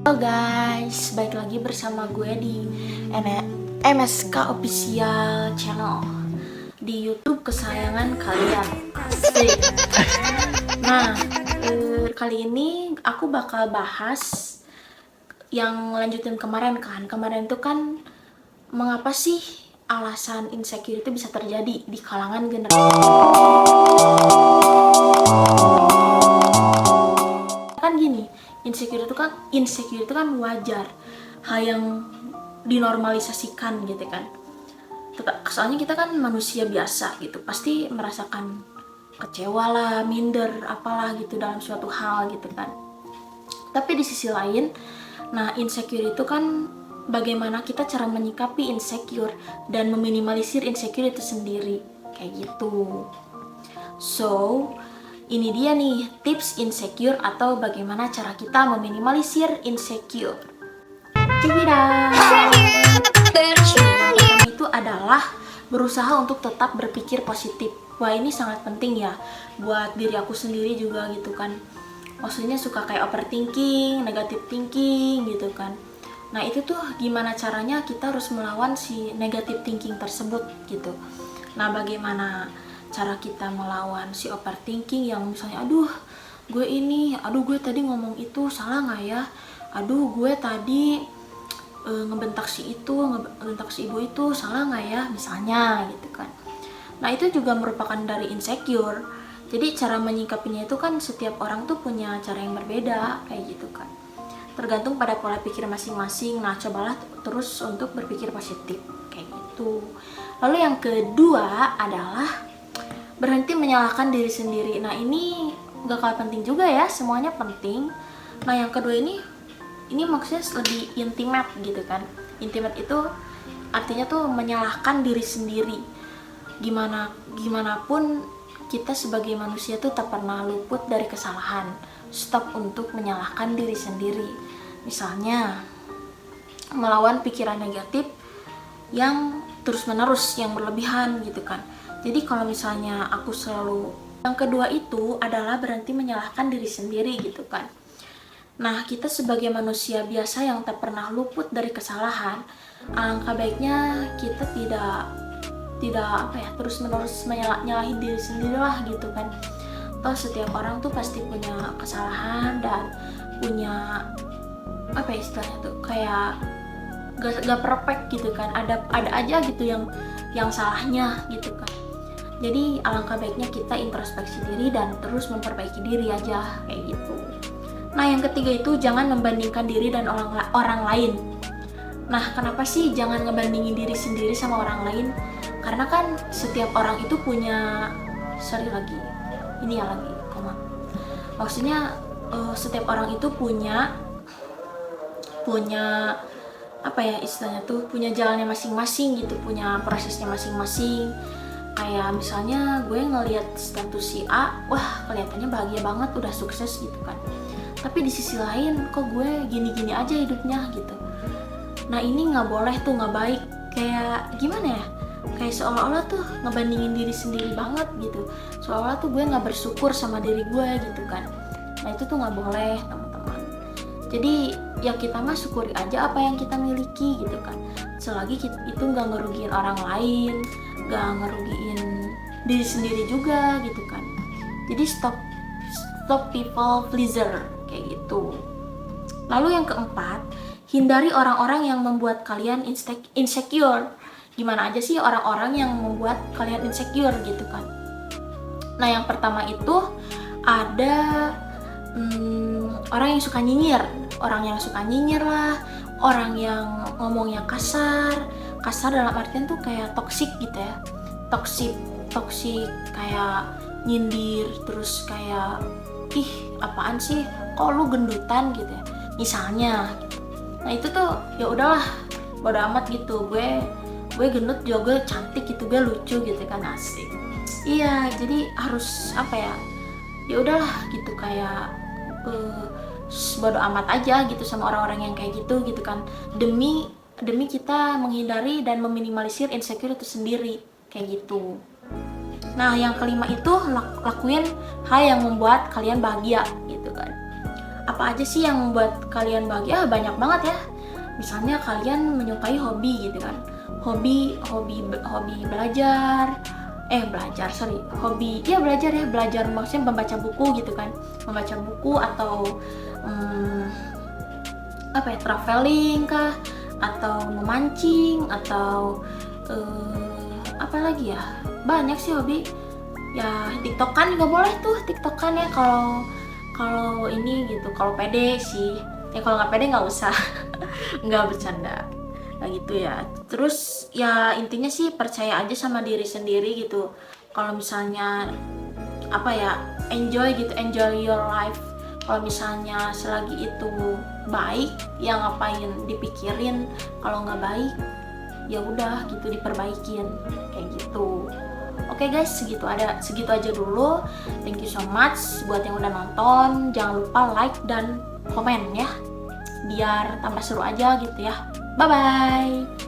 Halo guys, balik lagi bersama gue di MSK Official Channel di YouTube kesayangan kalian. Asik. Nah, kali ini aku bakal bahas yang lanjutin kemarin kan. Kemarin itu kan mengapa sih alasan insecure itu bisa terjadi di kalangan generasi kan gini. Insecure itu kan wajar, hal yang dinormalisasikan gitu kan. Soalnya kita kan manusia biasa gitu, pasti merasakan kecewa lah, minder, apalah gitu dalam suatu hal gitu kan. Tapi di sisi lain, nah insecure itu kan bagaimana kita cara menyikapi insecure dan meminimalisir insecure itu sendiri, kayak gitu. So, ini dia nih tips insecure atau bagaimana cara kita meminimalisir insecure. Cibiran. Yang itu adalah berusaha untuk tetap berpikir positif. Wah, ini sangat penting ya buat diri aku sendiri juga gitu kan. Maksudnya suka kayak overthinking, negative thinking gitu kan. Nah, itu tuh gimana caranya kita harus melawan si negative thinking tersebut gitu. Nah, bagaimana cara kita melawan si overthinking yang misalnya aduh gue tadi ngomong itu salah nggak ya, aduh gue tadi ngebentak si ibu itu salah nggak ya, misalnya gitu kan. Nah, itu juga merupakan dari insecure. Jadi cara menyikapinya itu kan setiap orang tuh punya cara yang berbeda kayak gitu kan, tergantung pada pola pikir masing-masing. Nah, cobalah terus untuk berpikir positif kayak gitu. Lalu yang kedua adalah berhenti menyalahkan diri sendiri. Nah, ini gak kalah penting juga ya, semuanya penting. Nah, yang kedua ini maksudnya lebih intimate gitu kan. Intimate itu artinya tuh menyalahkan diri sendiri. Gimana pun kita sebagai manusia tuh tak pernah luput dari kesalahan. Stop untuk menyalahkan diri sendiri. Misalnya melawan pikiran negatif yang terus-menerus, yang berlebihan gitu kan. Jadi kalau misalnya aku selalu, yang kedua itu adalah berhenti menyalahkan diri sendiri gitu kan. Nah, kita sebagai manusia biasa yang tak pernah luput dari kesalahan, alangkah baiknya kita tidak terus-menerus nyalahin diri sendiri lah gitu kan. Toh setiap orang tuh pasti punya kesalahan dan punya istilahnya tuh kayak gak perfect gitu kan. Ada aja gitu yang salahnya gitu kan. Jadi alangkah baiknya kita introspeksi diri dan terus memperbaiki diri aja kayak gitu. Nah, yang ketiga itu jangan membandingkan diri dan orang lain. Nah, kenapa sih jangan ngebandingin diri sendiri sama orang lain? Karena kan setiap orang itu punya maksudnya setiap orang itu punya istilahnya tuh punya jalannya masing-masing gitu, punya prosesnya masing-masing. Kayak misalnya gue ngelihat status si A, wah kelihatannya bahagia banget, udah sukses gitu kan. Tapi di sisi lain kok gue gini-gini aja hidupnya gitu. Nah, ini nggak boleh tuh, nggak baik. Kayak gimana ya? Kayak seolah-olah tuh ngebandingin diri sendiri banget gitu. Seolah-olah tuh gue nggak bersyukur sama diri gue gitu kan. Nah, itu tuh nggak boleh teman-teman. Jadi ya kita mah syukuri aja apa yang kita miliki gitu kan. Selagi itu nggak ngerugiin orang lain, gak ngerugiin diri sendiri juga gitu kan. Jadi stop people pleaser kayak gitu. Lalu yang keempat, hindari orang-orang yang membuat kalian insecure. Gimana aja sih orang-orang yang membuat kalian insecure gitu kan. Nah, yang pertama itu ada orang yang suka nyinyir. Orang yang suka nyinyir lah, orang yang ngomongnya kasar dalam artian tuh kayak toksik gitu ya. Toksik kayak nyindir, terus kayak ih apaan sih kok lu gendutan gitu ya misalnya gitu. Nah, itu tuh ya udahlah bodo amat gitu, gue gendut juga cantik gitu, gue lucu gitu kan, asik. Iya, jadi harus ya udahlah gitu, kayak bodo amat aja gitu sama orang-orang yang kayak gitu kan, demi kita menghindari dan meminimalisir insecure itu sendiri kayak gitu. Nah, yang kelima itu lakuin hal yang membuat kalian bahagia gitu kan. apa aja sih yang membuat kalian bahagia? Banyak banget ya. Misalnya kalian menyukai hobi gitu kan, hobi belajar, hobi ya belajar maksudnya membaca buku gitu kan, membaca buku atau traveling kah, atau memancing, atau apa lagi ya, banyak sih hobi ya. TikTokan juga boleh tuh, TikTokan ya kalau ini gitu, kalau pede sih ya. Kalau nggak pede nggak usah. Nggak, bercanda, nah gitu ya. Terus ya intinya sih percaya aja sama diri sendiri gitu. Kalau misalnya enjoy your life. Kalau misalnya selagi itu baik ya ngapain dipikirin, kalau nggak baik ya udah gitu diperbaikin kayak gitu. Oke guys, segitu aja dulu. Thank you so much buat yang udah nonton. Jangan lupa like dan komen ya, biar tambah seru aja gitu ya. Bye bye.